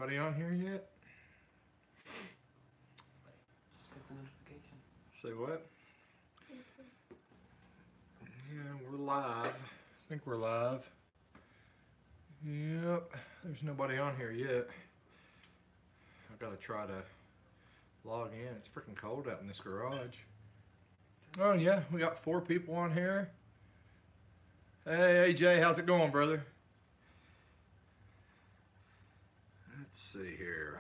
Anybody on here yet? Just got the notification. Say what? Yeah, we're live. I think we're live. Yep, there's nobody on here yet. I gotta try to log in. It's freaking cold out in this garage. Oh yeah, we got 4 people on here. Hey AJ, how's it going, brother? Let's see here.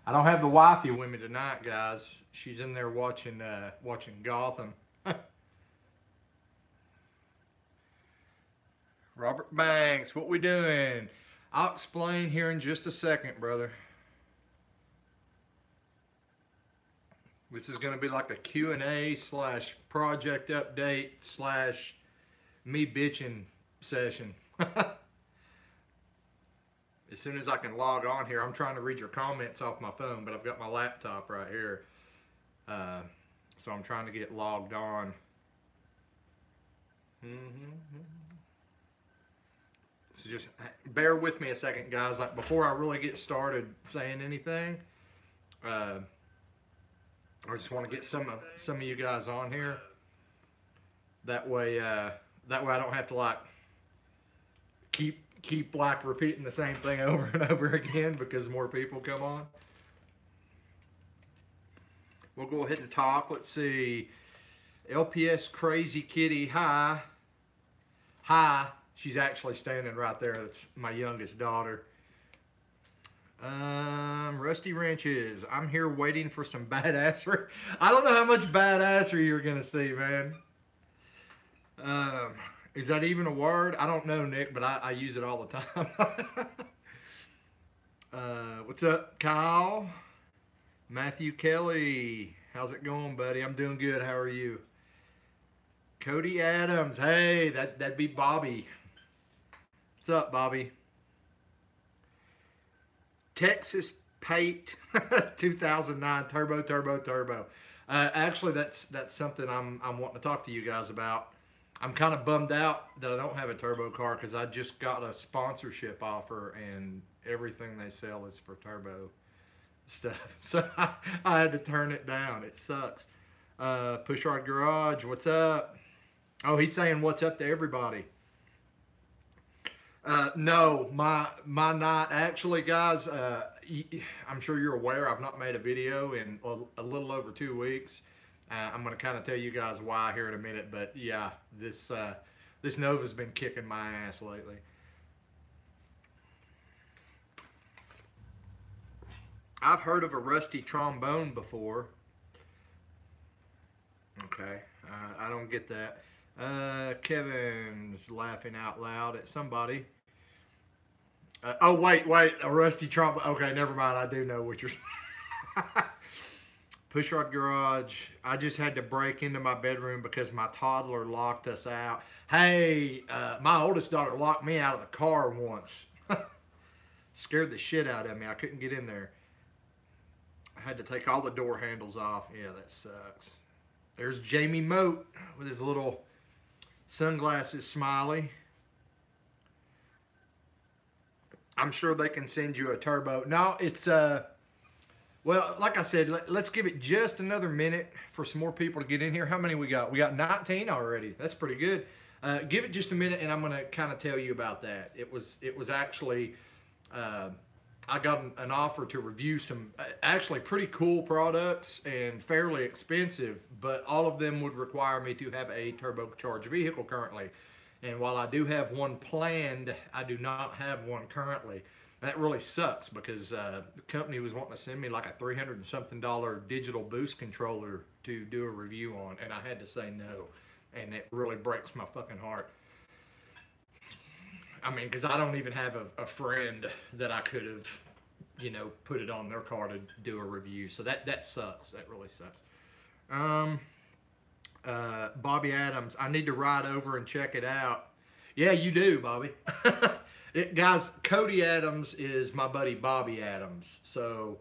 I don't have the wifey with me tonight, guys. She's in there watching Gotham. Robert Banks, what we doing? I'll explain here in just a second, brother. This is going to be like a Q&A slash project update slash me bitching session. As soon as I can log on here, I'm trying to read your comments off my phone, but I've got my laptop right here. So I'm trying to get logged on. So just bear with me a second, guys. Like before I really get started saying anything, I just want to get some of you guys on here. That way I don't have to like keep like repeating the same thing over and over again because more people come on. We'll go ahead and talk. Let's see. LPS Crazy Kitty, hi. Hi. She's actually standing right there. That's my youngest daughter. Rusty Wrenches. I'm here waiting for some badassery. I don't know how much badassery you're gonna see, man. Is that even a word? I don't know, Nick, but I use it all the time. What's up, Kyle? Matthew Kelly. How's it going, buddy? I'm doing good. How are you? Cody Adams. Hey, that'd be Bobby. What's up, Bobby? Texas Pate 2009 turbo. Actually, that's something I'm wanting to talk to you guys about. I'm kind of bummed out that I don't have a turbo car because I just got a sponsorship offer and everything they sell is for turbo stuff. So I had to turn it down. It sucks. Pushrod Garage, what's up? Oh, he's saying what's up to everybody. No, my night, actually, guys, I'm sure you're aware I've not made a video in a little over 2 weeks. I'm going to kind of tell you guys why here in a minute, but yeah, this Nova's been kicking my ass lately. I've heard of a rusty trombone before. Okay, I don't get that. Kevin's laughing out loud at somebody. Oh, wait, a rusty trombone. Okay, never mind. I do know what you're saying. Pushrod Garage. I just had to break into my bedroom because my toddler locked us out. Hey, my oldest daughter locked me out of the car once. Scared the shit out of me. I couldn't get in there. I had to take all the door handles off. Yeah, that sucks. There's Jamie Moat with his little sunglasses smiley. I'm sure they can send you a turbo. No, it's well, like I said, let's give it just another minute for some more people to get in here. How many we got? We got 19 already. That's pretty good. Give it just a minute, and I'm going to kind of tell you about that. It was actually, I got an offer to review some actually pretty cool products and fairly expensive, but all of them would require me to have a turbocharged vehicle currently. And while I do have one planned, I do not have one currently. That really sucks because the company was wanting to send me like a $300 and something digital boost controller to do a review on, and I had to say no. And it really breaks my fucking heart. I mean, because I don't even have a friend that I could have, you know, put it on their car to do a review. So that sucks. That really sucks. Bobby Adams, I need to ride over and check it out. Yeah, you do, Bobby. Guys, Cody Adams is my buddy Bobby Adams. So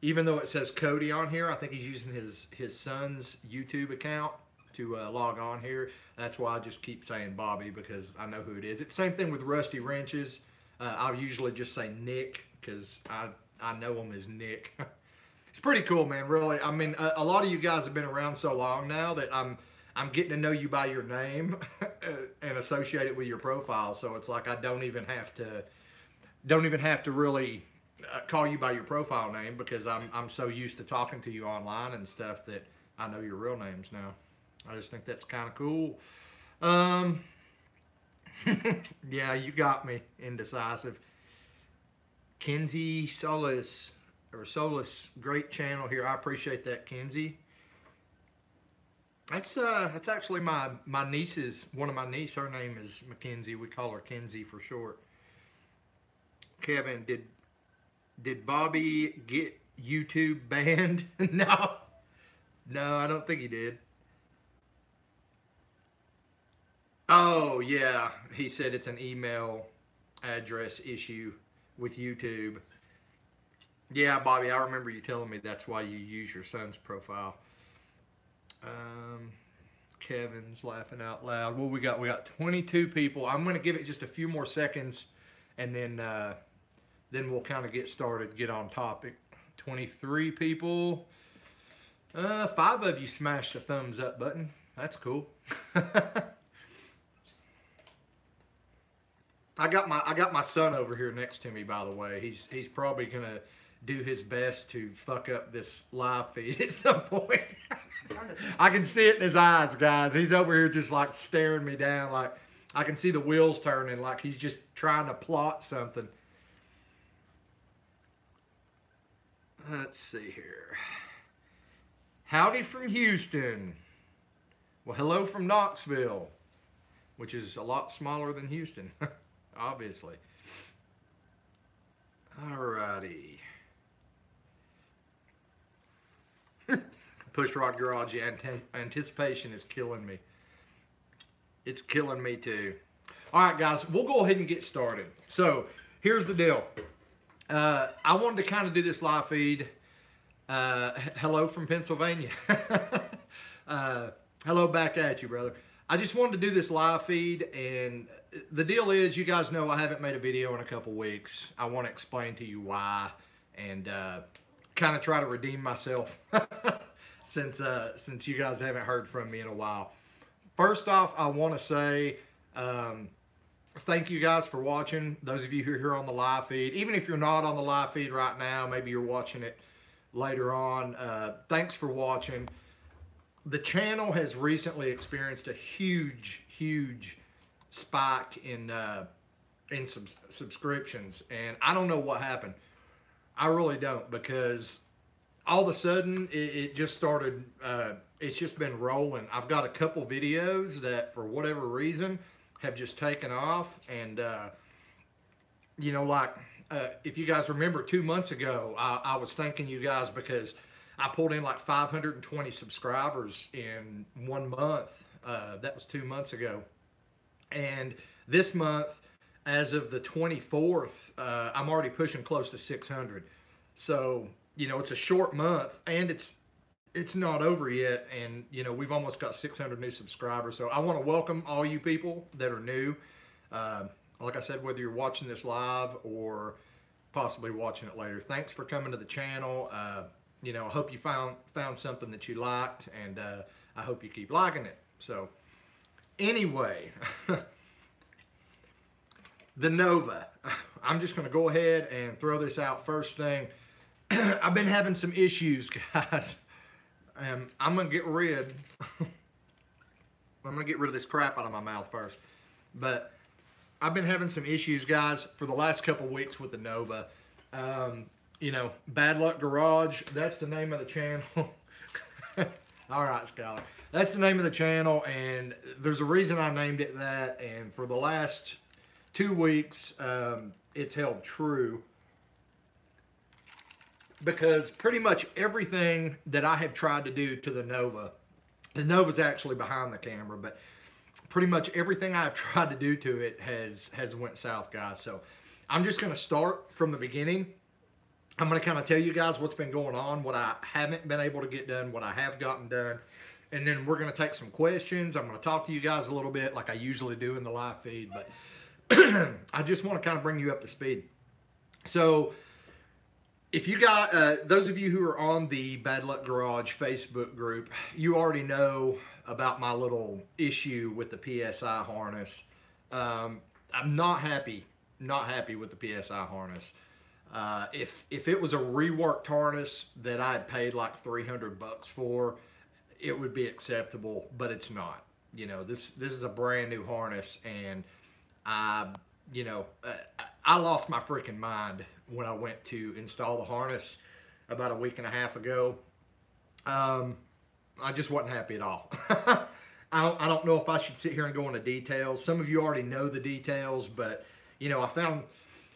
even though it says Cody on here, I think he's using his son's YouTube account to log on here. That's why I just keep saying Bobby, because I know who it is. It's the same thing with Rusty Wrenches. I'll usually just say Nick because I know him as Nick. It's pretty cool, man. Really, I mean, a lot of you guys have been around so long now that I'm getting to know you by your name and associate it with your profile. So it's like I don't even have to really call you by your profile name, because I'm so used to talking to you online and stuff that I know your real names now. I just think that's kind of cool. Yeah, you got me, indecisive. Kenzie Solis, great channel here. I appreciate that, Kenzie. That's actually my niece's, one of my niece. Her name is Mackenzie. We call her Kenzie for short. Kevin, did Bobby get YouTube banned? No, I don't think he did. Oh yeah, he said it's an email address issue with YouTube. Yeah, Bobby, I remember you telling me that's why you use your son's profile. Kevin's laughing out loud. Well, we got 22 people. I'm going to give it just a few more seconds, and then we'll kind of get started, get on topic. 23 people. 5 of you smashed the thumbs up button. That's cool. I got my son over here next to me, by the way. He's probably gonna do his best to fuck up this live feed at some point. I can see it in his eyes, guys. He's over here just like staring me down, like I can see the wheels turning, like he's just trying to plot something. Let's see here. Howdy from Houston. Well, hello from Knoxville, which is a lot smaller than Houston. Obviously. Alrighty. Pushrod Garage anticipation is killing me. It's killing me too. Alright guys, we'll go ahead and get started. So, here's the deal. I wanted to kind of do this live feed. Hello from Pennsylvania. Hello back at you, brother. I just wanted to do this live feed, and the deal is, you guys know I haven't made a video in a couple weeks. I want to explain to you why, and kind of try to redeem myself since you guys haven't heard from me in a while. First off, I want to say thank you guys for watching. Those of you who are here on the live feed, even if you're not on the live feed right now, maybe you're watching it later on. Thanks for watching. The channel has recently experienced a huge spike in subscriptions, and I don't know what happened. I really don't, because all of a sudden it just started. It's just been rolling. I've got a couple videos that, for whatever reason, have just taken off, and you know, like if you guys remember 2 months ago, I was thanking you guys because I pulled in like 520 subscribers in 1 month. That was 2 months ago. And this month, as of the 24th, I'm already pushing close to 600. So, you know, it's a short month, and it's not over yet. And, you know, we've almost got 600 new subscribers. So I want to welcome all you people that are new. Like I said, whether you're watching this live or possibly watching it later, thanks for coming to the channel. You know, I hope you found something that you liked, and I hope you keep liking it. So, anyway, the Nova. I'm just going to go ahead and throw this out first thing. I've been having some issues, guys. I'm going to get rid. I'm going to get rid of this crap out of my mouth first. But I've been having some issues, guys, for the last couple weeks with the Nova. You know, Bad Luck Garage, that's the name of the channel. All right, Skylar. That's the name of the channel, and there's a reason I named it that, and for the last 2 weeks, it's held true. Because pretty much everything that I have tried to do to the Nova's actually behind the camera, but pretty much everything I've tried to do to it has went south, guys. So I'm just going to start from the beginning. I'm going to kind of tell you guys what's been going on, what I haven't been able to get done, what I have gotten done. And then we're going to take some questions. I'm going to talk to you guys a little bit like I usually do in the live feed. But I just want to kind of bring you up to speed. So if you got, those of you who are on the Bad Luck Garage Facebook group, you already know about my little issue with the PSI harness. I'm not happy with the PSI harness. If it was a reworked harness that I had paid like $300 for, it would be acceptable, but it's not. You know, this is a brand new harness, and I lost my freaking mind when I went to install the harness about a week and a half ago. I just wasn't happy at all. I don't know if I should sit here and go into details. Some of you already know the details, but you know, I found,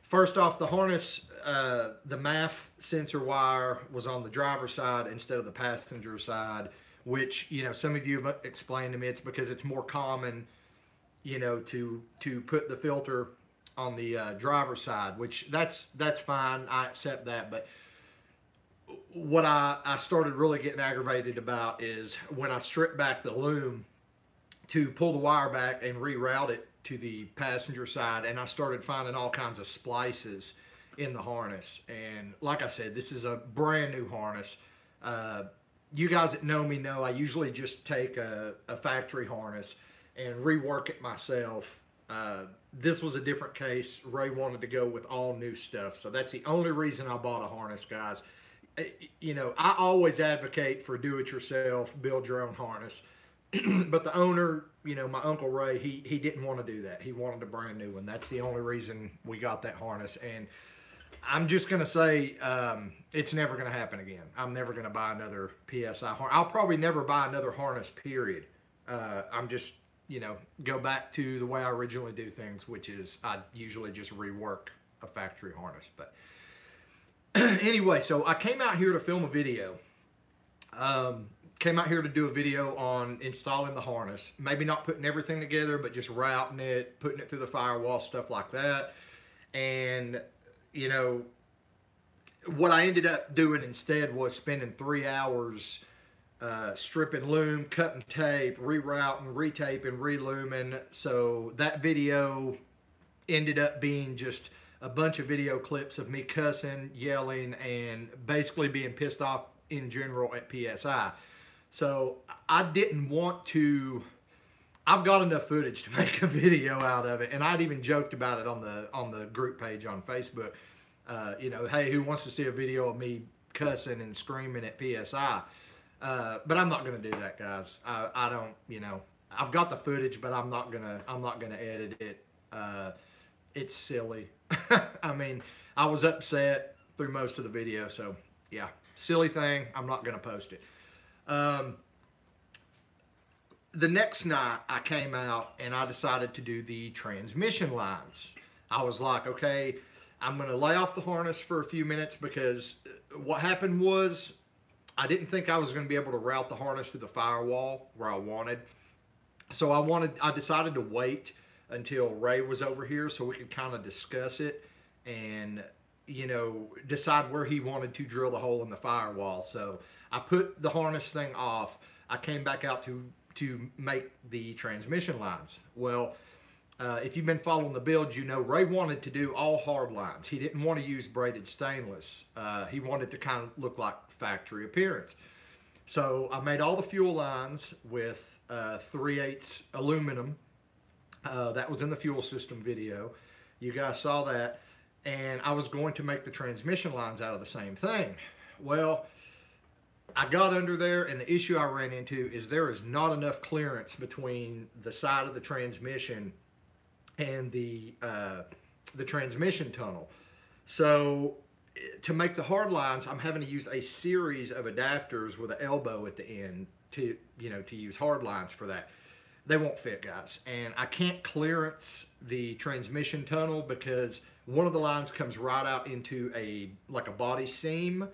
first off, the harness, the MAF sensor wire was on the driver's side instead of the passenger side, which, you know, some of you have explained to me it's because it's more common, you know, to put the filter on the driver's side, which that's fine. I accept that. But what I started really getting aggravated about is when I stripped back the loom to pull the wire back and reroute it to the passenger side, and I started finding all kinds of splices in the harness. And like I said, this is a brand new harness. You guys that know me know I usually just take a factory harness and rework it myself. This was a different case. Ray wanted to go with all new stuff, so that's the only reason I bought a harness, guys. You know, I always advocate for do-it-yourself, build your own harness. But the owner, you know, my Uncle Ray, he didn't want to do that. He wanted a brand new one. That's the only reason we got that harness. And I'm just going to say it's never going to happen again. I'm never going to buy another PSI harness. I'll probably never buy another harness, period. I'm just, you know, go back to the way I originally do things, which is I usually just rework a factory harness. But anyway, so I came out here to film a video. Came out here to do a video on installing the harness. Maybe not putting everything together, but just routing it, putting it through the firewall, stuff like that. And, you know, what I ended up doing instead was spending 3 hours stripping loom, cutting tape, rerouting, retaping, relooming. So that video ended up being just a bunch of video clips of me cussing, yelling, and basically being pissed off in general at PSI. So I didn't want to, I've got enough footage to make a video out of it. And I'd even joked about it on the group page on Facebook. You know, hey, who wants to see a video of me cussing and screaming at PSI? But I'm not going to do that, guys. I don't, you know, I've got the footage, but I'm not gonna edit it. It's silly. I mean, I was upset through most of the video, so yeah, silly thing. I'm not gonna post it. The next night I came out and I decided to do the transmission lines. I was like, okay, I'm gonna lay off the harness for a few minutes because what happened was I didn't think I was gonna be able to route the harness through the firewall where I wanted. So I decided to wait until Ray was over here so we could kind of discuss it and, you know, decide where he wanted to drill the hole in the firewall. So I put the harness thing off. I came back out to make the transmission lines. Well, if you've been following the build, you know Ray wanted to do all hard lines. He didn't want to use braided stainless. He wanted to kind of look like factory appearance. So I made all the fuel lines with 3/8 aluminum. That was in the fuel system video. You guys saw that. And I was going to make the transmission lines out of the same thing. Well, I got under there, and the issue I ran into is there is not enough clearance between the side of the transmission and the transmission tunnel. So to make the hard lines, I'm having to use a series of adapters with an elbow at the end to, you know, to use hard lines for that. They won't fit, guys. And I can't clearance the transmission tunnel because one of the lines comes right out into like a body seam,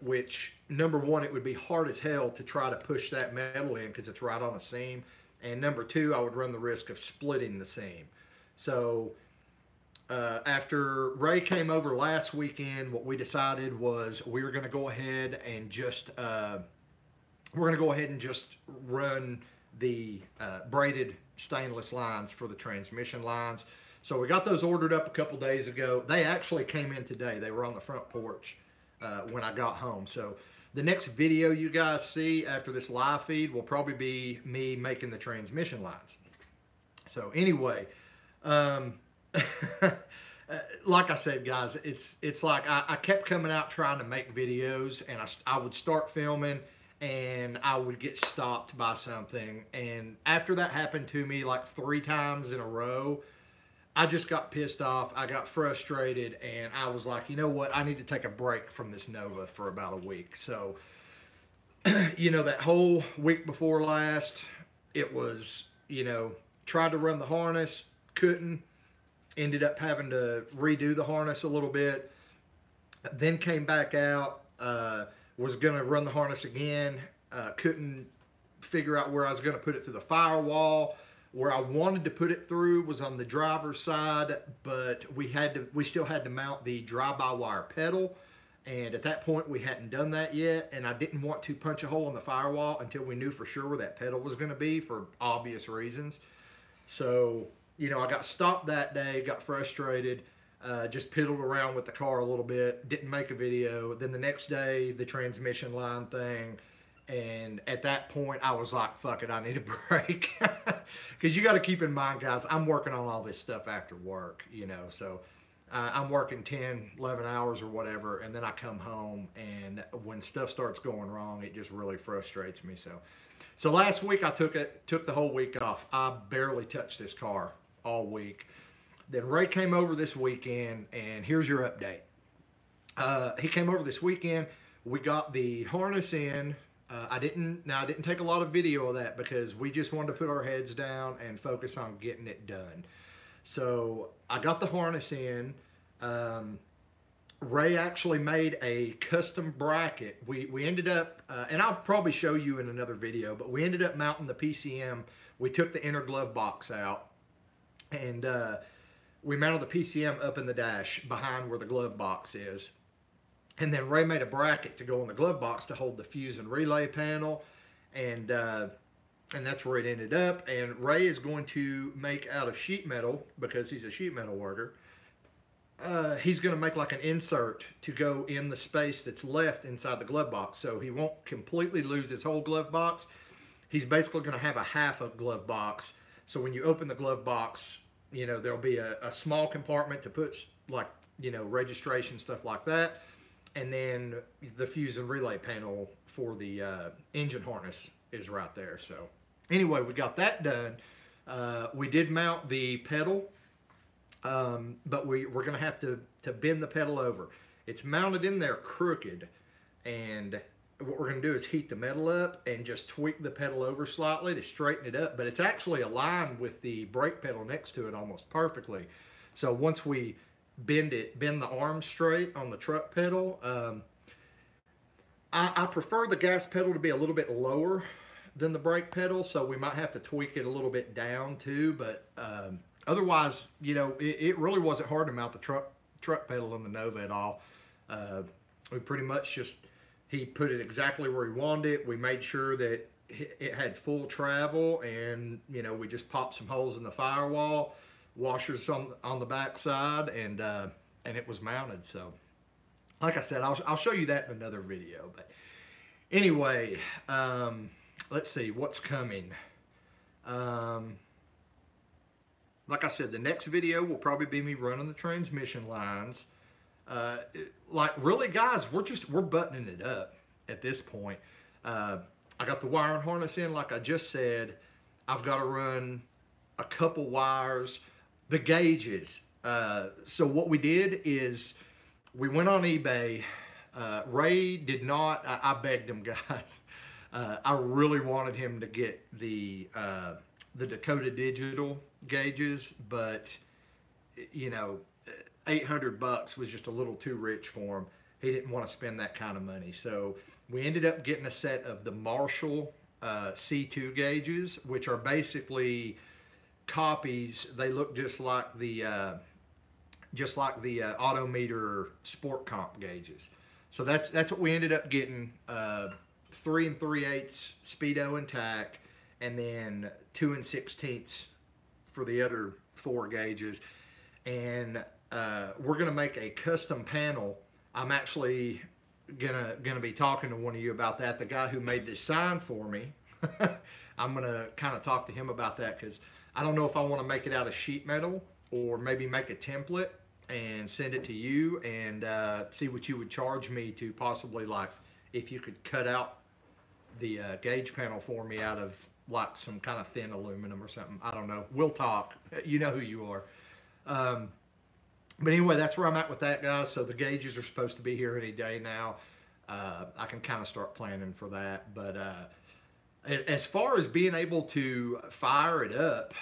which, number one, it would be hard as hell to try to push that metal in because it's right on a seam. And number two, I would run the risk of splitting the seam. So after Ray came over last weekend, what we decided was we were going to go ahead and just run the braided stainless lines for the transmission lines. So we got those ordered up a couple days ago. They actually came in today. They were on the front porch when I got home. So the next video you guys see after this live feed will probably be me making the transmission lines. So anyway, like I said, guys, it's like I kept coming out trying to make videos, and I would start filming and I would get stopped by something. And after that happened to me like 3 times in a row, I just got pissed off. I got frustrated, and I was like, you know what? I need to take a break from this Nova for about a week. So, you know, that whole week before last, it was, you know, tried to run the harness, couldn't, ended up having to redo the harness a little bit, then came back out, was going to run the harness again, couldn't figure out where I was going to put it through the firewall. Where I wanted to put it through was on the driver's side, but we still had to mount the drive-by-wire pedal, and at that point we hadn't done that yet, and I didn't want to punch a hole in the firewall until we knew for sure where that pedal was going to be for obvious reasons. So, you know, I got stopped that day, got frustrated, just piddled around with the car a little bit, didn't make a video. Then the next day, the transmission line thing. And at that point, I was like, fuck it, I need a break. Because you got to keep in mind, guys, I'm working on all this stuff after work, you know. So I'm working 10, 11 hours or whatever, and then I come home, and when stuff starts going wrong, it just really frustrates me. So last week, I took the whole week off. I barely touched this car all week. Then Ray came over this weekend, and here's your update. He came over this weekend. We got the harness in. I didn't take a lot of video of that because we just wanted to put our heads down and focus on getting it done. So I got the harness in. Ray actually made a custom bracket. We ended up, and I'll probably show you in another video, but we ended up mounting the PCM. We took the inner glove box out, and we mounted the PCM up in the dash behind where the glove box is. And then Ray made a bracket to go in the glove box to hold the fuse and relay panel, and that's where it ended up. And Ray is going to make out of sheet metal, because he's a sheet metal worker. He's going to make like an insert to go in the space that's left inside the glove box, so he won't completely lose his whole glove box. He's basically going to have a half a glove box. So when you open the glove box, you know, there'll be a small compartment to put, like, you know, registration, stuff like that. And then the fuse and relay panel for the engine harness is right there. So anyway, we got that done. We did mount the pedal, but we're going to have to bend the pedal over. It's mounted in there crooked, and what we're going to do is heat the metal up and just tweak the pedal over slightly to straighten it up. But it's actually aligned with the brake pedal next to it almost perfectly. So once we bend the arm straight on the truck pedal. I prefer the gas pedal to be a little bit lower than the brake pedal, so we might have to tweak it a little bit down too, but otherwise, you know, it really wasn't hard to mount the truck pedal on the Nova at all. We pretty much just, he put it exactly where he wanted it. We made sure that it had full travel, and, you know, we just popped some holes in the firewall, washers on the back side, and it was mounted. So like I said, I'll show you that in another video. But anyway, let's see what's coming. Like I said, the next video will probably be me running the transmission lines. Like, really, guys, we're buttoning it up at this point. I got the wiring harness in, like I just said. I've got to run a couple wires. The gauges. So what we did is we went on eBay. Ray did not. I begged him, guys. I really wanted him to get the Dakota Digital gauges, but you know, $800 was just a little too rich for him. He didn't want to spend that kind of money. So we ended up getting a set of the Marshall C2 gauges, which are basically copies. They look just like the Autometer Sport Comp gauges. So that's what we ended up getting. 3 3/8 speedo and tack, and then 2 6/16 for the other 4 gauges. and we're gonna make a custom panel. I'm actually gonna be talking to one of you about that. The guy who made this sign for me. I'm gonna kind of talk to him about that because I don't know if I want to make it out of sheet metal or maybe make a template and send it to you and see what you would charge me to possibly, like, if you could cut out the gauge panel for me out of like some kind of thin aluminum or something. I don't know. We'll talk. You know who you are. But anyway, that's where I'm at with that, guys. So the gauges are supposed to be here any day now. I can kind of start planning for that. But as far as being able to fire it up,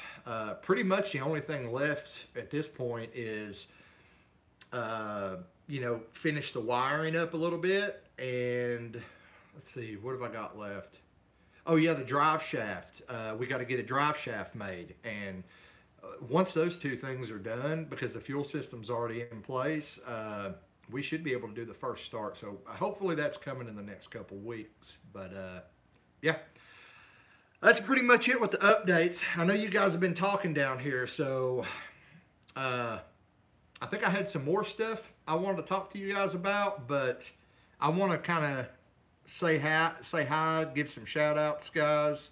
pretty much the only thing left at this point is, you know, finish the wiring up a little bit. And let's see, what have I got left? Oh yeah, the drive shaft. We got to get a drive shaft made. And once those two things are done, because the fuel system's already in place, we should be able to do the first start. So hopefully that's coming in the next couple weeks. But yeah, that's pretty much it with the updates. I know you guys have been talking down here, so I think I had some more stuff I wanted to talk to you guys about, but I want to kind of say hi, give some shout outs, guys.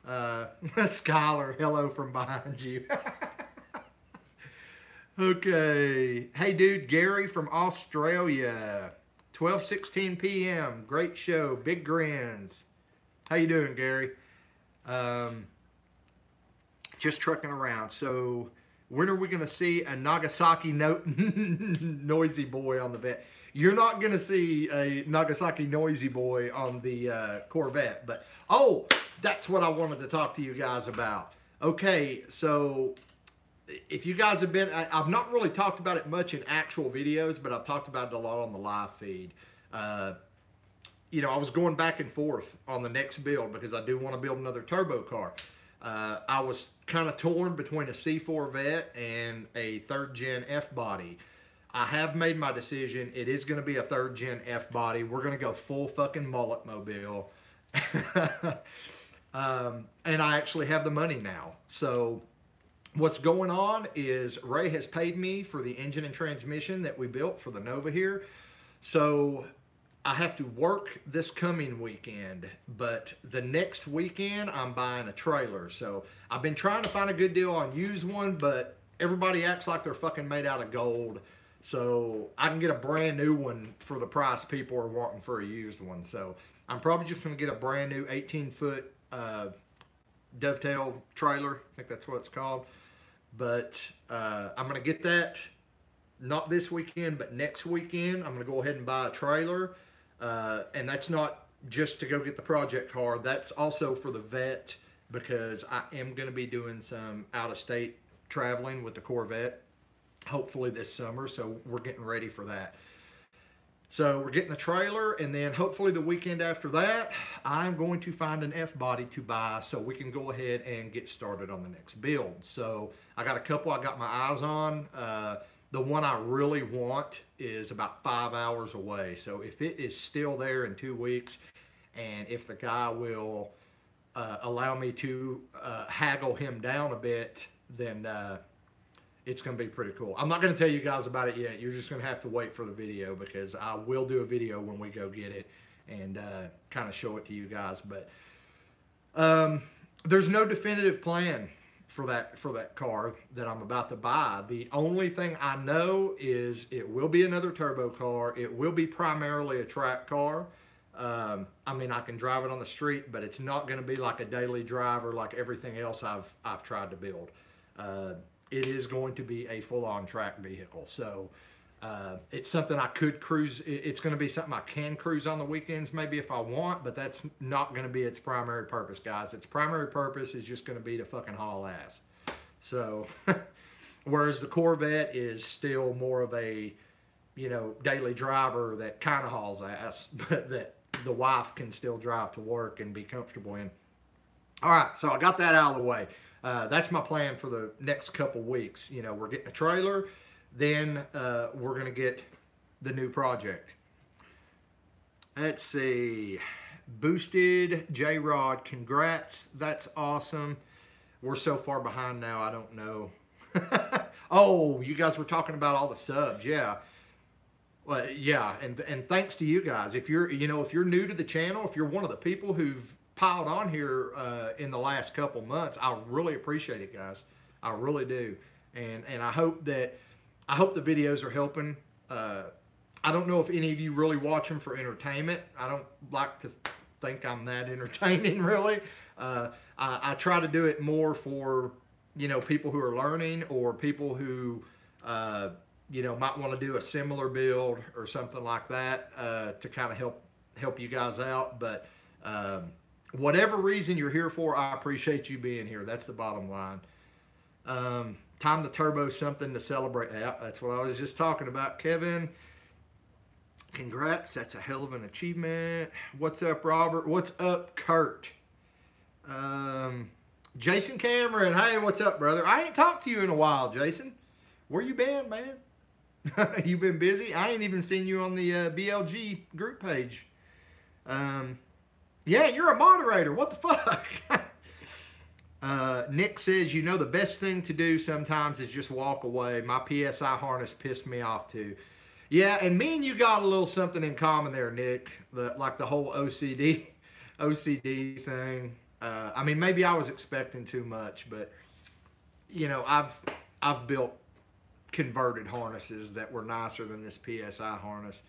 Skylar, hello from behind you. Okay. Hey, dude, Gary from Australia. 12:16 p.m. Great show. Big grins. How you doing, Gary? Just trucking around. So when are we going to see a Nagasaki noisy boy on the vet? You're not going to see a Nagasaki noisy boy on the Corvette. But, oh, that's what I wanted to talk to you guys about. Okay, so if you guys have been, I've not really talked about it much in actual videos, but I've talked about it a lot on the live feed. You know, I was going back and forth on the next build because I do want to build another turbo car. I was kind of torn between a C4 Vet and a 3rd gen F body. I have made my decision. It is going to be a 3rd gen F body. We're going to go full fucking mullet mobile. And I actually have the money now. So what's going on is Ray has paid me for the engine and transmission that we built for the Nova here. So I have to work this coming weekend, but the next weekend I'm buying a trailer. So I've been trying to find a good deal on used one, but everybody acts like they're fucking made out of gold. So I can get a brand new one for the price people are wanting for a used one. So I'm probably just going to get a brand new 18-foot dovetail trailer. I think that's what it's called. But I'm going to get that not this weekend, but next weekend. I'm going to go ahead and buy a trailer. And that's not just to go get the project car. That's also for the Vet, because I am going to be doing some out-of-state traveling with the Corvette, hopefully this summer. So we're getting ready for that. So we're getting the trailer, and then hopefully the weekend after that, I'm going to find an F-body to buy so we can go ahead and get started on the next build. So I got a couple I got my eyes on. The one I really want is about 5 hours away. So if it is still there in 2 weeks, and if the guy will allow me to haggle him down a bit, then it's going to be pretty cool. I'm not going to tell you guys about it yet. You're just going to have to wait for the video, because I will do a video when we go get it and kind of show it to you guys. But there's no definitive plan for that car that I'm about to buy. The only thing I know is it will be another turbo car. It will be primarily a track car. I mean, I can drive it on the street, but it's not going to be like a daily driver like everything else I've tried to build. It is going to be a full-on track vehicle. So it's something I could cruise. It's going to be something I can cruise on the weekends maybe if I want, but that's not going to be its primary purpose, guys. Its primary purpose is just going to be to fucking haul ass. So whereas the Corvette is still more of a, you know, daily driver that kind of hauls ass, but that the wife can still drive to work and be comfortable in. All right, so I got that out of the way. That's my plan for the next couple weeks. You know, we're getting a trailer, then we're going to get the new project. Let's see. Boosted J-Rod, congrats. That's awesome. We're so far behind now, I don't know. Oh, you guys were talking about all the subs, yeah. Well, yeah, and thanks to you guys. If you're if you're new to the channel, if you're one of the people who've piled on here in the last couple months, I really appreciate it, guys. I really do, and I hope the videos are helping. I don't know if any of you really watch them for entertainment. I don't like to think I'm that entertaining, really. I try to do it more for people who are learning, or people who might want to do a similar build or something like that to kind of help you guys out. But whatever reason you're here for, I appreciate you being here. That's the bottom line. Time to turbo something to celebrate. Yeah, that's what I was just talking about, Kevin. Congrats, that's a hell of an achievement. What's up, Robert? What's up, Kurt? Jason Cameron, hey, what's up, brother? I ain't talked to you in a while, Jason. Where you been, man? You been busy? I ain't even seen you on the BLG group page. Yeah, you're a moderator. What the fuck? Nick says, the best thing to do sometimes is just walk away. My PSI harness pissed me off too. Yeah, and me and you got a little something in common there, Nick. Like the whole OCD thing. I mean, maybe I was expecting too much, but I've built converted harnesses that were nicer than this PSI harness.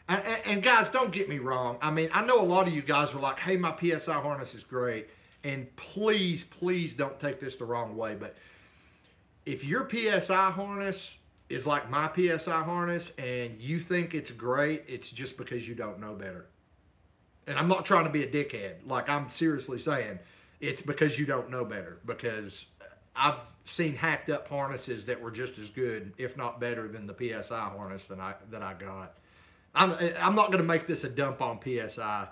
And guys, don't get me wrong. I mean, I know a lot of you guys are like, hey, my PSI harness is great. And please, please don't take this the wrong way. But if your PSI harness is like my PSI harness and you think it's great, it's just because you don't know better. And I'm not trying to be a dickhead. Like, I'm seriously saying it's because you don't know better. Because I've seen hacked up harnesses that were just as good, if not better, than the PSI harness that I got. I'm not going to make this a dump on PSI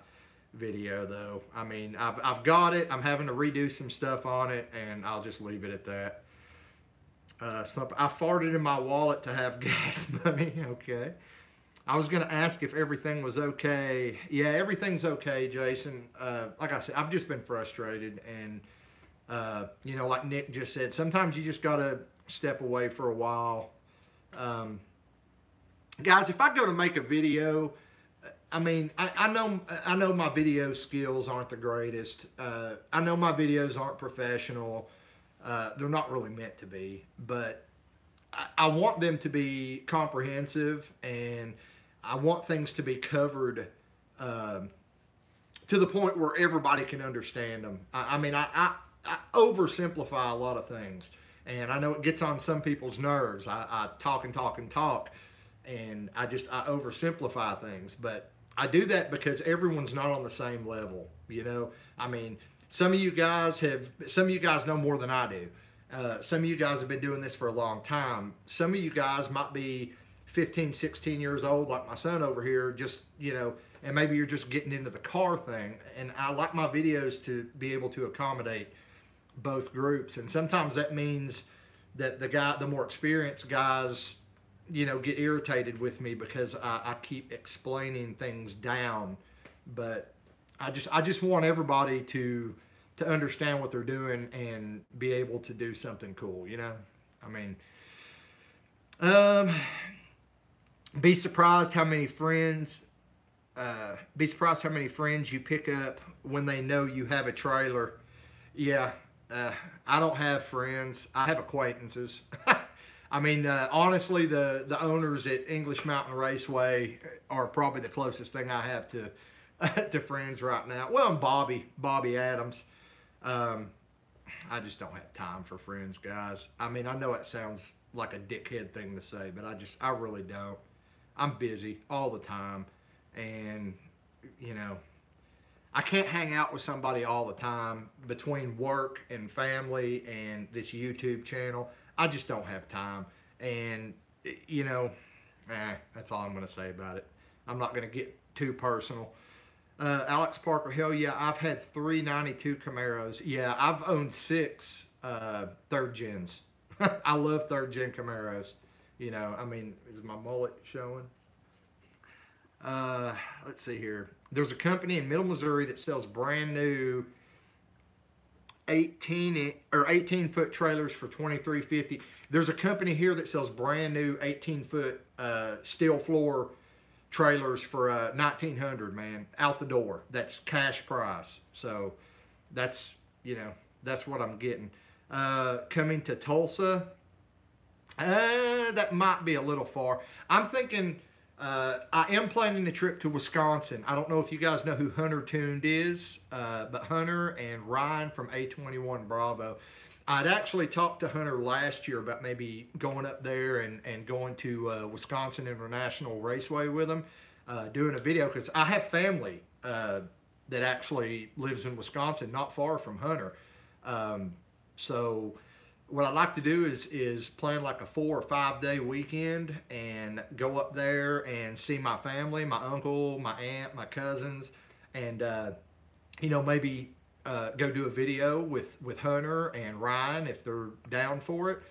video, though. I mean, I've got it. I'm having to redo some stuff on it, and I'll just leave it at that. I farted in my wallet to have gas money. Okay. I was going to ask if everything was okay. Yeah, everything's okay, Jason. Like I said, I've just been frustrated. And, like Nick just said, sometimes you just got to step away for a while. Guys, if I go to make a video, I mean, I know my video skills aren't the greatest. I know my videos aren't professional. They're not really meant to be, but I want them to be comprehensive, and I want things to be covered to the point where everybody can understand them. I mean, I oversimplify a lot of things, and I know it gets on some people's nerves. I talk and talk and talk, and I oversimplify things, but I do that because everyone's not on the same level, I mean, some of you guys know more than I do. Some of you guys have been doing this for a long time. Some of you guys might be 15, 16 years old, like my son over here, just, and maybe you're just getting into the car thing. And I like my videos to be able to accommodate both groups. And sometimes that means that the more experienced guys, get irritated with me because I keep explaining things down. But I just want everybody to understand what they're doing and be able to do something cool, I mean, be surprised how many friends you pick up when they know you have a trailer. Yeah, I don't have friends. I have acquaintances. I mean, honestly, the owners at English Mountain Raceway are probably the closest thing I have to friends right now. Well, and Bobby Adams. I just don't have time for friends, guys. I mean, I know it sounds like a dickhead thing to say, but I really don't. I'm busy all the time, and I can't hang out with somebody all the time between work and family and this YouTube channel. I just don't have time, and that's all I'm going to say about it. I'm not going to get too personal. Alex Parker, hell yeah, I've had 3 92 Camaros. Yeah, I've owned 6 third gens. I love third gen Camaros. I mean, is my mullet showing? Let's see here. There's a company in Middle Missouri that sells brand new 18 foot trailers for $23.50. There's a company here that sells brand new 18-foot steel floor trailers for 1900, man, out the door. That's cash price. So that's, you know, that's what I'm getting. Coming to Tulsa, that might be a little far. I'm thinking, I am planning a trip to Wisconsin. I don't know if you guys know who Hunter Tuned is, but Hunter and Ryan from A21 Bravo. I'd actually talked to Hunter last year about maybe going up there and going to Wisconsin International Raceway with him, doing a video, because I have family that actually lives in Wisconsin, not far from Hunter. So what I'd like to do is plan like a 4 or 5 day weekend and go up there and see my family, my uncle, my aunt, my cousins, and you know, maybe go do a video with Hunter and Ryan if they're down for it.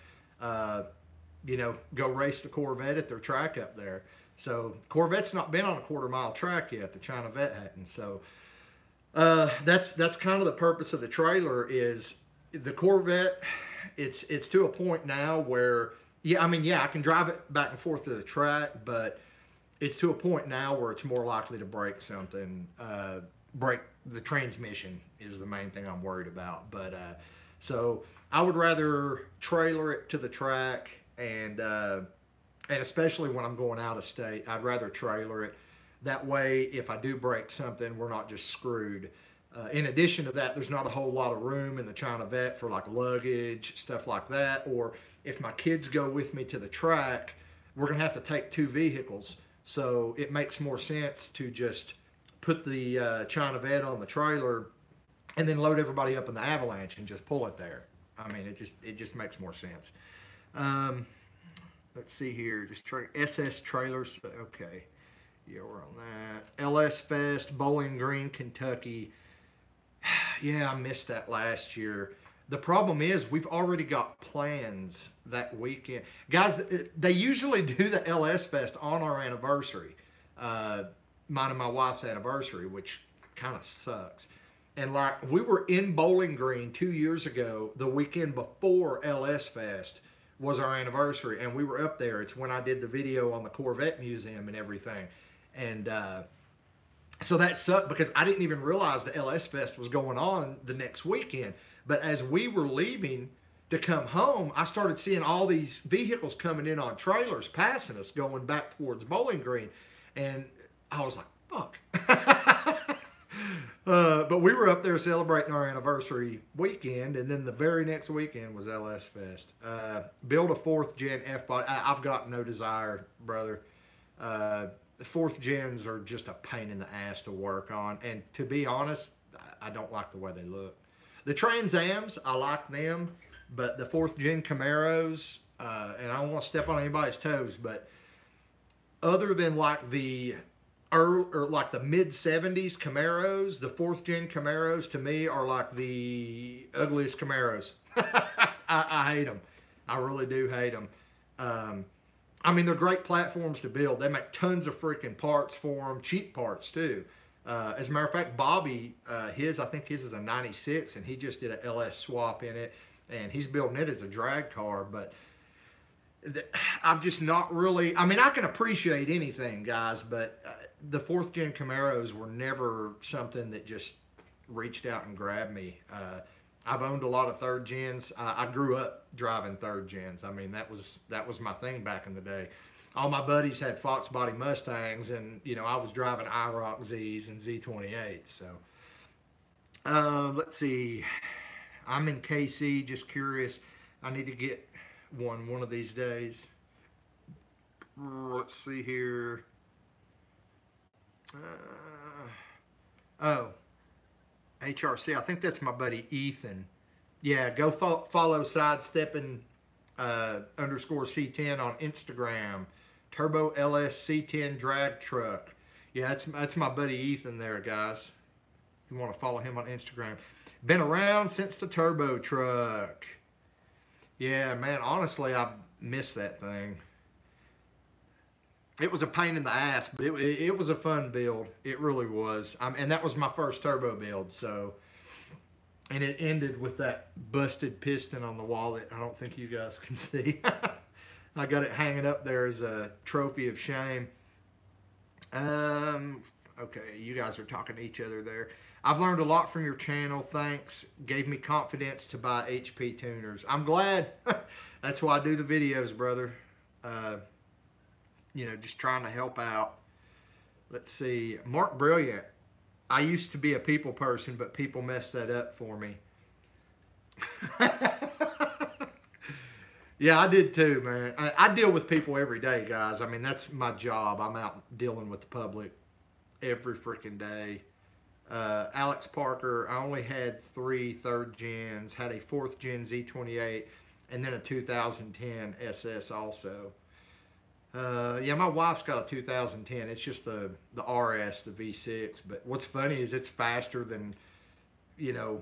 You know, go race the Corvette at their track up there. So Corvette's not been on a 1/4 mile track yet. The China Vet hadn't. So that's kind of the purpose of the trailer. Is the Corvette? It's to a point now where, yeah, I mean, yeah, I can drive it back and forth to the track, but it's to a point now where it's more likely to break something. Break the transmission is the main thing I'm worried about. But so I would rather trailer it to the track, and especially when I'm going out of state, I'd rather trailer it. That way, if I do break something, we're not just screwed. In addition to that, there's not a whole lot of room in the China Vet for like luggage, stuff like that. Or if my kids go with me to the track, we're gonna have to take 2 vehicles. So it makes more sense to just put the China Vet on the trailer and then load everybody up in the Avalanche and just pull it there. I mean, it just makes more sense. Let's see here, just SS Trailers. Okay, yeah, we're on that. LS Fest, Bowling Green, Kentucky. Yeah, I missed that last year. The problem is we've already got plans that weekend. Guys, they usually do the LS Fest on our anniversary. Mine and my wife's anniversary, which kind of sucks. And like, we were in Bowling Green 2 years ago, the weekend before LS Fest was our anniversary, and we were up there. It's when I did the video on the Corvette Museum and everything. And so that sucked because I didn't even realize the LS Fest was going on the next weekend. But as we were leaving to come home, I started seeing all these vehicles coming in on trailers, passing us, going back towards Bowling Green. And I was like, fuck. But we were up there celebrating our anniversary weekend, and then the very next weekend was LS Fest. Build a 4th gen F-body. I've got no desire, brother. 4th gens are just a pain in the ass to work on, and to be honest, I don't like the way they look. The Trans Ams, I like them, but the 4th gen Camaros, and I don't want to step on anybody's toes, but other than like the like the mid-70s Camaros, the 4th gen Camaros to me are like the ugliest Camaros. I hate them. I really do hate them. I mean, they're great platforms to build. They make tons of freaking parts for them, cheap parts too. As a matter of fact, Bobby, I think his is a 96, and he just did an LS swap in it, and he's building it as a drag car, but I've just not really, I mean, I can appreciate anything, guys, but the 4th gen Camaros were never something that just reached out and grabbed me. I've owned a lot of 3rd gens. I grew up driving 3rd gens. I mean, that was my thing back in the day. All my buddies had Fox body Mustangs, and you know, I was driving IROC Zs and Z28s. So let's see. I'm in KC, just curious. I need to get one of these days. Let's see here. Oh, HRC. I think that's my buddy Ethan. Yeah, go follow Sidestepping _C10 on Instagram. Turbo LS C10 drag truck. Yeah, that's my buddy Ethan there, guys. You want to follow him on Instagram. Been around since the turbo truck. Yeah, man, honestly, I miss that thing. It was a pain in the ass, but it was a fun build. It really was. And that was my first turbo build, so And it ended with that busted piston on the wall that I don't think you guys can see. I got it hanging up there as a trophy of shame. Okay, you guys are talking to each other there. I've learned a lot from your channel. Thanks. Gave me confidence to buy HP tuners. I'm glad. That's why I do the videos, brother. You know, just trying to help out. Let's see. Mark Brilliant. I used to be a people person, but people messed that up for me. Yeah, I did too, man. I deal with people every day, guys. I mean, that's my job. I'm out dealing with the public every freaking day. Alex Parker, I only had 3 third gens, had a 4th gen Z28, and then a 2010 SS also. Yeah, my wife's got a 2010. It's just the RS, the V6. But what's funny is it's faster than, you know,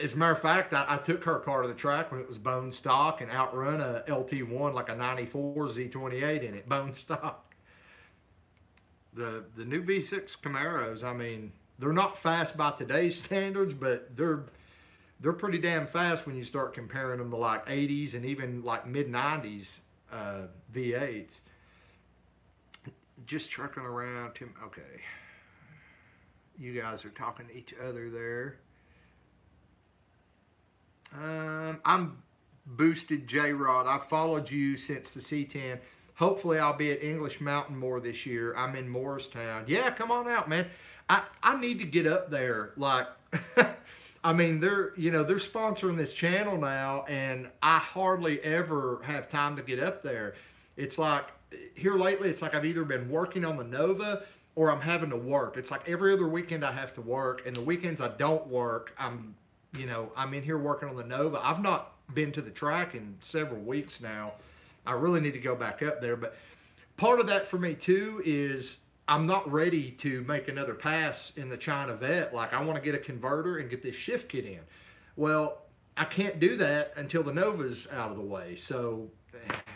as a matter of fact, I took her car to the track when it was bone stock and outrun a LT1 like a 94 Z28 in it, bone stock. The new V6 Camaros, I mean, they're not fast by today's standards, but they're pretty damn fast when you start comparing them to like 80s and even like mid-90s V8s. Just trucking around, Tim. Okay. You guys are talking to each other there. I'm Boosted J-Rod. I've followed you since the C10. Hopefully I'll be at English Mountain more this year. I'm in Morristown. Yeah, come on out, man. I need to get up there. Like, I mean, they're sponsoring this channel now, and I hardly ever have time to get up there. It's like, here lately, it's like I've either been working on the Nova or I'm having to work. It's like every other weekend I have to work, and the weekends I don't work, I'm in here working on the Nova. I've not been to the track in several weeks now. I really need to go back up there. But part of that for me too is I'm not ready to make another pass in the China Vet. Like, I want to get a converter and get this shift kit in. Well, I can't do that until the Nova's out of the way. So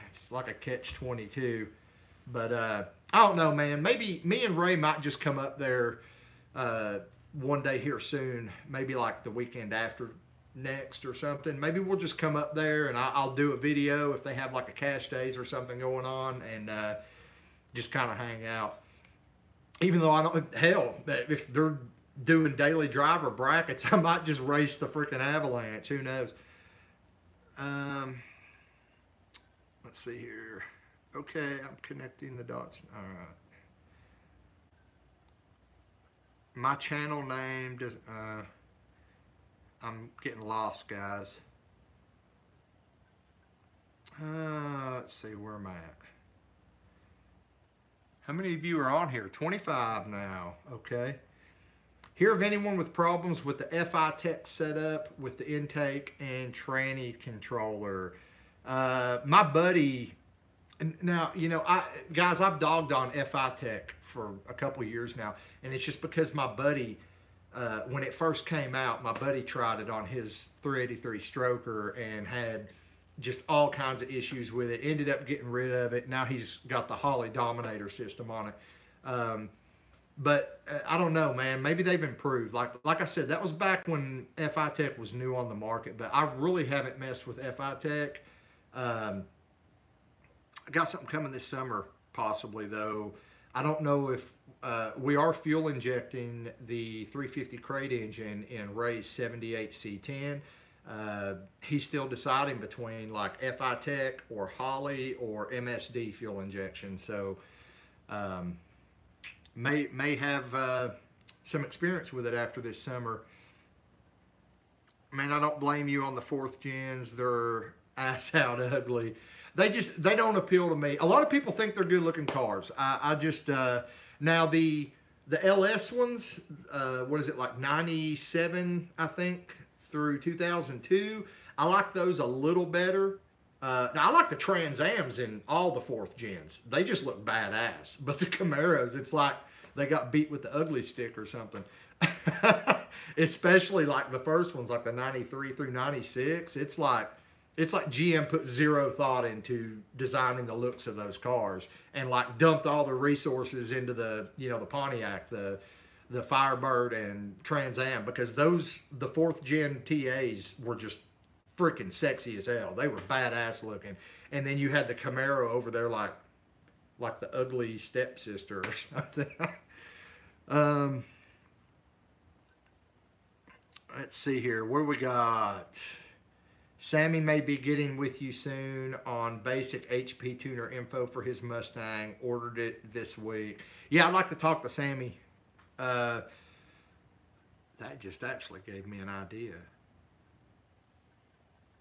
it's like a catch-22. But I don't know, man. Maybe me and Ray might just come up there one day here soon, maybe like the weekend after next or something. Maybe we'll just come up there and I'll do a video if they have like a cash days or something going on, and just kind of hang out. Even though I don't, hell, if they're doing daily driver brackets, I might just race the freaking Avalanche. Who knows? Let's see here. Okay, I'm connecting the dots. All right. My channel name does. I'm getting lost, guys. Let's see, where am I at? How many of you are on here? 25 now. Okay. Hear of anyone with problems with the FI Tech setup with the intake and tranny controller? My buddy. Now, you know, guys, I've dogged on FI Tech for a couple of years now, and it's just because my buddy, when it first came out, my buddy tried it on his 383 stroker and had just all kinds of issues with it. Ended up getting rid of it. Now he's got the Holley Dominator system on it. But I don't know, man. Maybe they've improved. Like I said, that was back when FI Tech was new on the market, but I really haven't messed with FI Tech. I got something coming this summer, possibly, though. I don't know if we are fuel injecting the 350 crate engine in Ray's 78 C10. He's still deciding between like FI Tech or Holley or MSD fuel injection. So may have some experience with it after this summer. Man, I don't blame you on the 4th gens. They're ass out ugly. They don't appeal to me. A lot of people think they're good looking cars. I just now the LS ones, what is it, like 97 I think through 2002. I like those a little better. Now I like the Trans Ams in all the 4th gens. They just look badass. But the Camaros, it's like they got beat with the ugly stick or something. Especially like the first ones, like the 93 through 96. It's like GM put zero thought into designing the looks of those cars and like dumped all the resources into the, you know, the Pontiac, the the Firebird and Trans Am, because those, the 4th gen TAs were just freaking sexy as hell. They were badass looking. And then you had the Camaro over there like the ugly stepsister or something. Let's see here. What do we got? Sammy may be getting with you soon on basic HP tuner info for his Mustang. Ordered it this week. Yeah, I'd like to talk to Sammy. That just actually gave me an idea.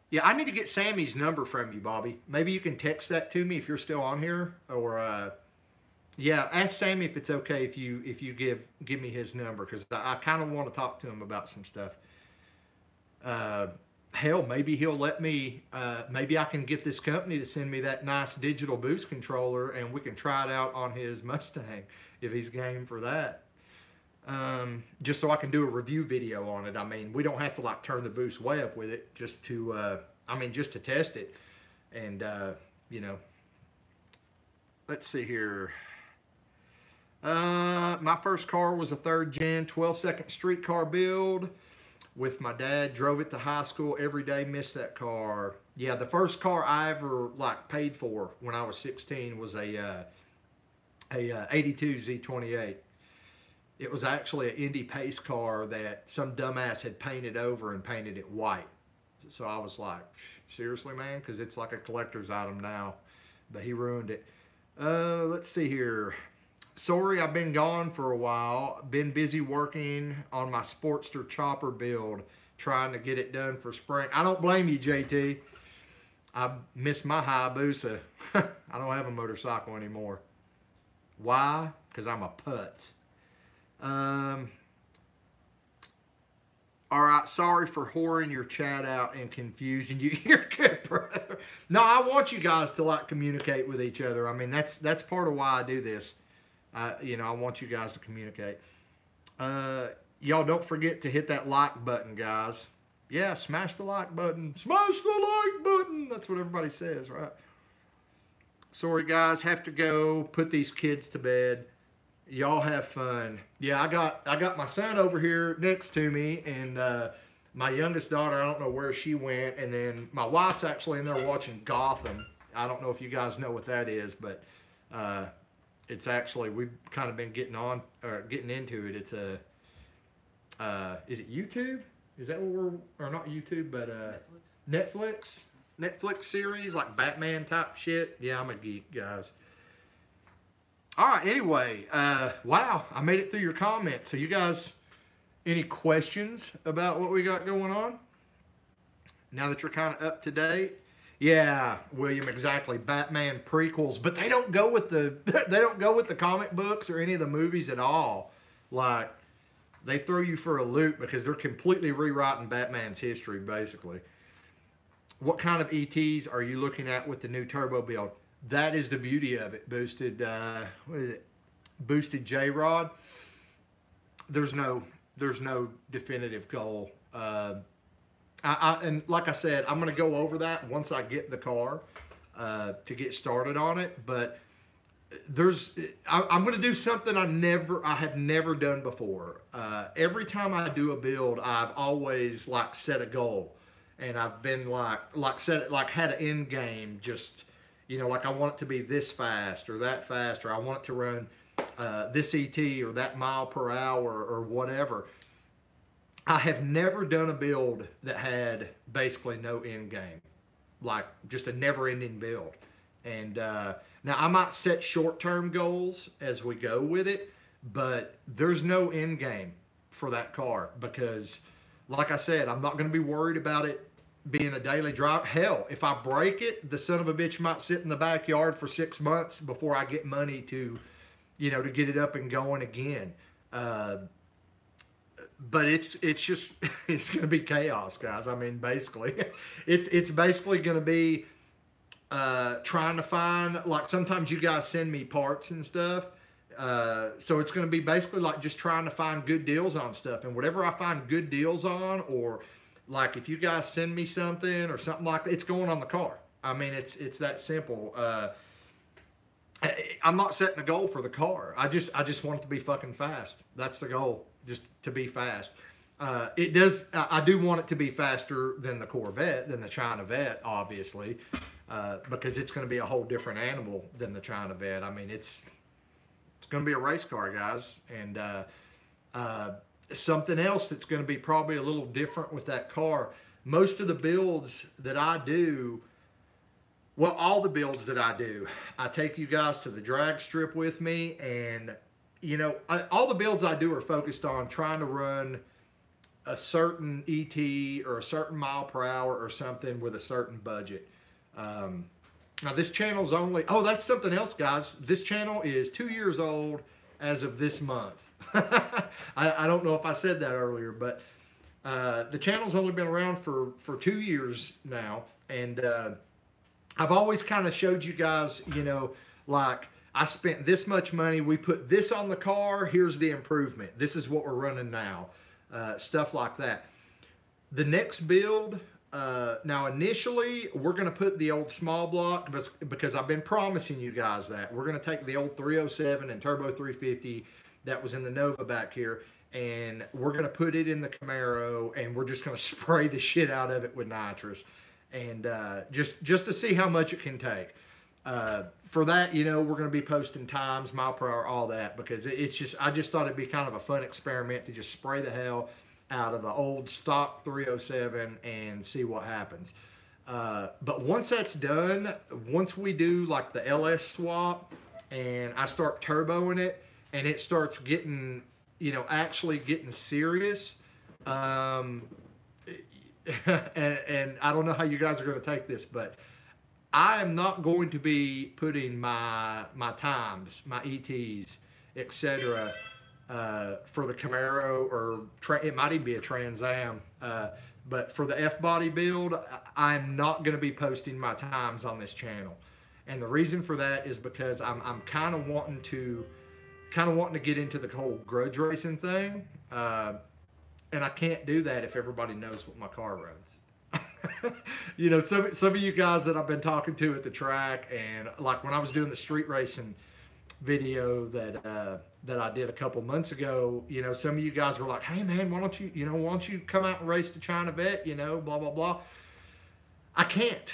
Yeah, I need to get Sammy's number from you, Bobby. Maybe you can text that to me if you're still on here, or yeah, ask Sammy if it's okay if you give me his number, because I kind of want to talk to him about some stuff. Hell, maybe he'll let me. Maybe I can get this company to send me that nice digital boost controller, and we can try it out on his Mustang if he's game for that. Just so I can do a review video on it. I mean, we don't have to like turn the boost way up with it, just to, just to test it. And, you know, let's see here. My first car was a 3rd gen 12-second streetcar build with my dad. Drove it to high school every day. Missed that car. Yeah, the first car I ever like paid for when I was 16 was a 82 Z28. It was actually an Indy Pace car that some dumbass had painted over and painted it white. So I was like, seriously, man? Because it's like a collector's item now. But he ruined it. Let's see here. Sorry, I've been gone for a while. Been busy working on my Sportster chopper build, trying to get it done for spring. I don't blame you, JT. I miss my Hayabusa. I don't have a motorcycle anymore. Why? Because I'm a putz. All right, sorry for whoring your chat out and confusing you. You're good, brother. No, I want you guys to like communicate with each other. I mean, that's part of why I do this. You know, I want you guys to communicate. Y'all don't forget to hit that like button, guys. Yeah, smash the like button. Smash the like button. That's what everybody says, right? Sorry, guys, have to go put these kids to bed. Y'all have fun. Yeah, I got my son over here next to me, and my youngest daughter, I don't know where she went, and then my wife's actually in there watching Gotham. I don't know if you guys know what that is, but it's actually, we've kind of been getting into it. It's is it YouTube? Is that what or not YouTube, but Netflix series, like Batman type shit. Yeah, I'm a geek, guys. All right, anyway, wow, I made it through your comments. So you guys, any questions about what we got going on? Now that you're kind of up to date? Yeah, William, exactly. Batman prequels, but they don't go with the comic books or any of the movies at all. Like, they throw you for a loop because they're completely rewriting Batman's history, basically. What kind of ETs are you looking at with the new turbo build? That is the beauty of it. Boosted, what is it? Boosted J-Rod. There's no definitive goal. And like I said, I'm going to go over that once I get the car to get started on it. But I'm going to do something I have never done before. Every time I do a build, I've always like set a goal, and I've been like had an end game. Just, you know, like I want it to be this fast or that fast, or I want it to run this ET or that mile per hour or whatever. I have never done a build that had basically no end game, like just a never-ending build. And now I might set short-term goals as we go with it, but there's no end game for that car because, like I said, I'm not going to be worried about it being a daily drive. Hell, if I break it, the son of a bitch might sit in the backyard for 6 months before I get money to, you know, to get it up and going again. But it's just, it's going to be chaos, guys. I mean, basically, it's basically going to be trying to find, like, sometimes you guys send me parts and stuff. So it's going to be basically like just trying to find good deals on stuff. And whatever I find good deals on, or like if you guys send me something or something like that, it's going on the car. I mean, it's that simple. I'm not setting a goal for the car. I just want it to be fucking fast. That's the goal, just to be fast. It does. I do want it to be faster than the Corvette, than the China Vet, obviously, because it's going to be a whole different animal than the China Vet. I mean, it's going to be a race car, guys, and something else that's going to be probably a little different with that car. Most of the builds that I do, well, all the builds that I do, I take you guys to the drag strip with me, and you know, all the builds I do are focused on trying to run a certain ET or a certain mile per hour or something with a certain budget. Now this channel's only, oh, that's something else, guys. This channel is 2 years old as of this month. I don't know if I said that earlier, but the channel's only been around for 2 years now. And I've always kind of showed you guys, you know, like I spent this much money, we put this on the car, here's the improvement. This is what we're running now. Stuff like that. The next build, now initially we're going to put the old small block because I've been promising you guys that. We're going to take the old 307 and turbo 350 that was in the Nova back here, and we're going to put it in the Camaro, and we're just going to spray the shit out of it with nitrous, and just to see how much it can take. For that, you know, we're going to be posting times, mile per hour, all that, because it's just, I just thought it'd be kind of a fun experiment to just spray the hell out of an old stock 307 and see what happens. But once that's done, once we do like the LS swap and I start turboing it and it starts getting, you know, actually getting serious, and I don't know how you guys are going to take this, but I am not going to be putting my times, my ETs, etc., for the Camaro, or it might even be a Trans Am. But for the F-body build, I'm not going to be posting my times on this channel, and the reason for that is because I'm kind of wanting to get into the whole grudge racing thing, and I can't do that if everybody knows what my car runs. You know, some of you guys that I've been talking to at the track, and like when I was doing the street racing video that I did a couple months ago, you know, some of you guys were like, hey man, why don't you come out and race the China Vet, you know, blah, blah, blah. I can't.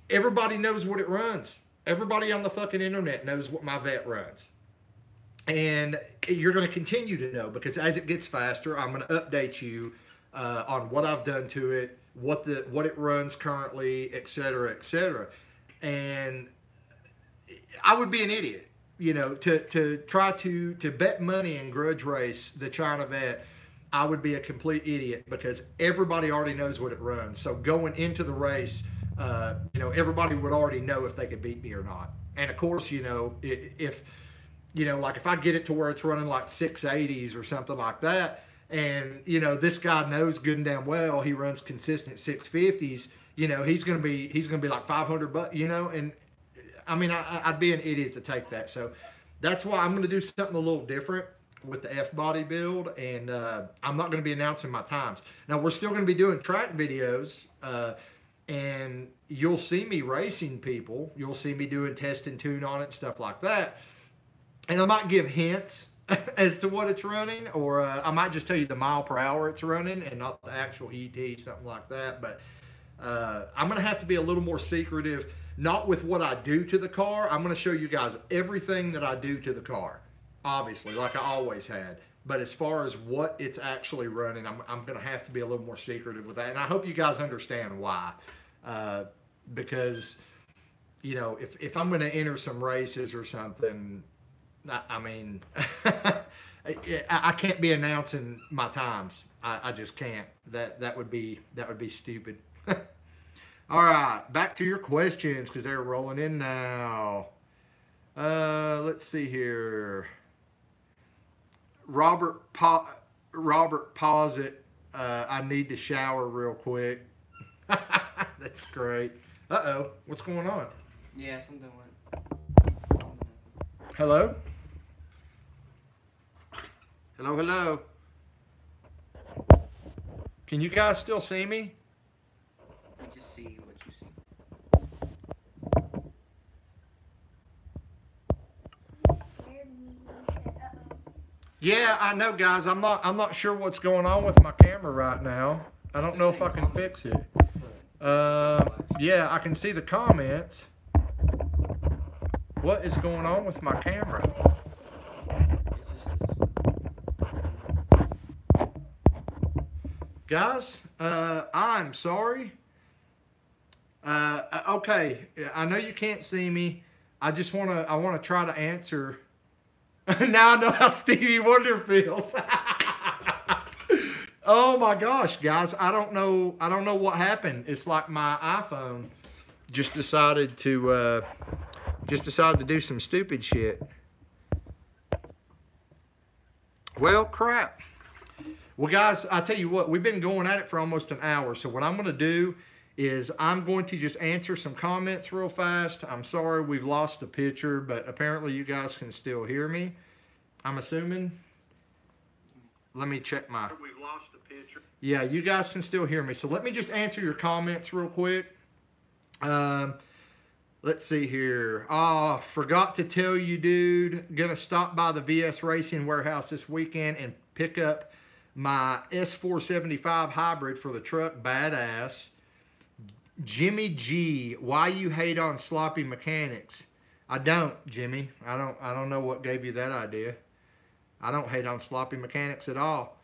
Everybody knows what it runs. Everybody on the fucking internet knows what my Vet runs. And you're going to continue to know, because as it gets faster, I'm going to update you on what I've done to it, what it runs currently, etc., etc. And I would be an idiot, you know, to try to bet money and grudge race the China Vet. I would be a complete idiot, because everybody already knows what it runs. So going into the race, you know, everybody would already know if they could beat me or not. And of course, you know, if you know, like if I get it to where it's running like 680s or something like that, and you know, this guy knows good and damn well he runs consistent 650s, you know, he's gonna be like $500, you know. And I mean, I'd be an idiot to take that. So that's why I'm gonna do something a little different with the F-body build, and I'm not gonna be announcing my times. Now we're still gonna be doing track videos, and you'll see me racing people. You'll see me doing test and tune on it and stuff like that. And I might give hints as to what it's running, or I might just tell you the mile per hour it's running and not the actual ET, something like that. But I'm going to have to be a little more secretive, not with what I do to the car. I'm going to show you guys everything that I do to the car, obviously, like I always had. But as far as what it's actually running, I'm going to have to be a little more secretive with that. And I hope you guys understand why. Because, you know, if I'm going to enter some races or something, I mean, I can't be announcing my times. I just can't. That would be stupid. All right, back to your questions, because they're rolling in now. Let's see here. Robert, pause it. I need to shower real quick. That's great. Uh-oh, what's going on? Yeah, something went. Hello? Hello, hello. Can you guys still see me? I just see what you see. Yeah, I know, guys. I'm not sure what's going on with my camera right now. I don't know if I can fix it. Yeah, I can see the comments. What is going on with my camera? Guys, I'm sorry. Okay, I know you can't see me. I wanna try to answer. Now I know how Stevie Wonder feels. Oh my gosh, guys, I don't know what happened. It's like my iPhone just decided to do some stupid shit. Well, crap. Well, guys, I tell you what, we've been going at it for almost an hour. So what I'm going to do is I'm going to just answer some comments real fast. I'm sorry we've lost the picture, but apparently you guys can still hear me. I'm assuming. Let me check my... We've lost the picture. Yeah, you guys can still hear me. So let me just answer your comments real quick. Let's see here. Oh, forgot to tell you, dude. Gonna stop by the VS Racing warehouse this weekend and pick up my S475 hybrid for the truck. Badass. Jimmy G, why you hate on sloppy mechanics? I don't, Jimmy. I don't know what gave you that idea. I don't hate on sloppy mechanics at all.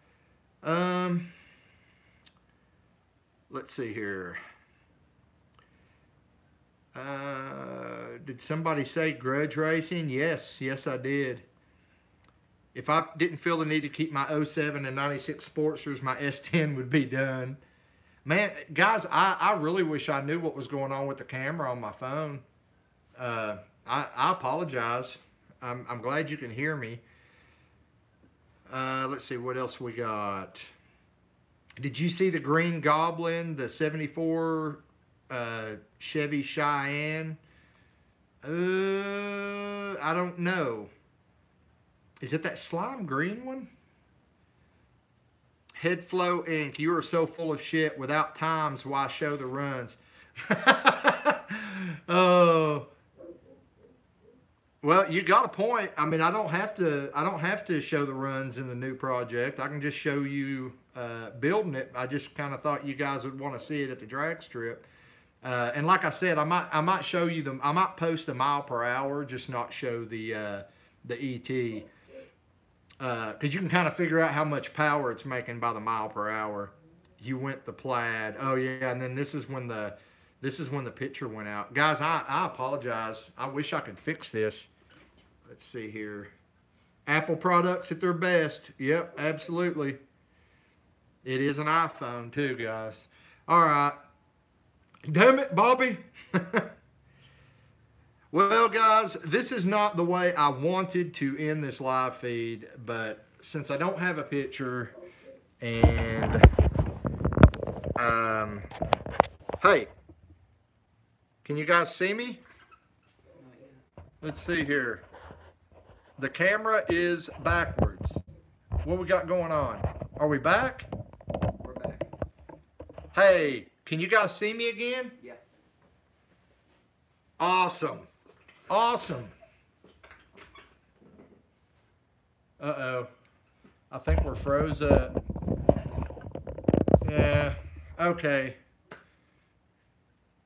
Let's see here. Did somebody say grudge racing? Yes, I did. If I didn't feel the need to keep my 07 and 96 Sportsters, my S10 would be done. Man, guys, I really wish I knew what was going on with the camera on my phone. I apologize. I'm glad you can hear me. Let's see what else we got. Did you see the Green Goblin, the 74 Chevy Cheyenne? I don't know. Is it that slime green one? Headflow Inc. You are so full of shit. Without times, why show the runs? Oh. Well, you got a point. I mean, I don't have to show the runs in the new project. I can just show you building it. I just kind of thought you guys would want to see it at the drag strip. And like I said, I might show you them. I might post the mile per hour, just not show the ET. Because you can kind of figure out how much power it's making by the mile per hour. You went the plaid. Oh yeah, and then this is when the picture went out. Guys, I apologize. I wish I could fix this. Let's see here. Apple products at their best. Yep, absolutely. It is an iPhone too, guys. All right. Damn it, Bobby. Well, guys, this is not the way I wanted to end this live feed, but since I don't have a picture and, hey, can you guys see me? Let's see here. The camera is backwards. What we got going on? Are we back? We're back. Hey, can you guys see me again? Yeah. Awesome. Awesome. Uh-oh. I think we're froze up. Yeah. Okay.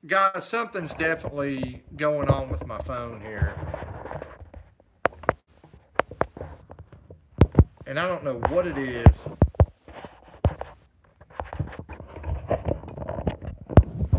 Guys, something's definitely going on with my phone here. And I don't know what it is.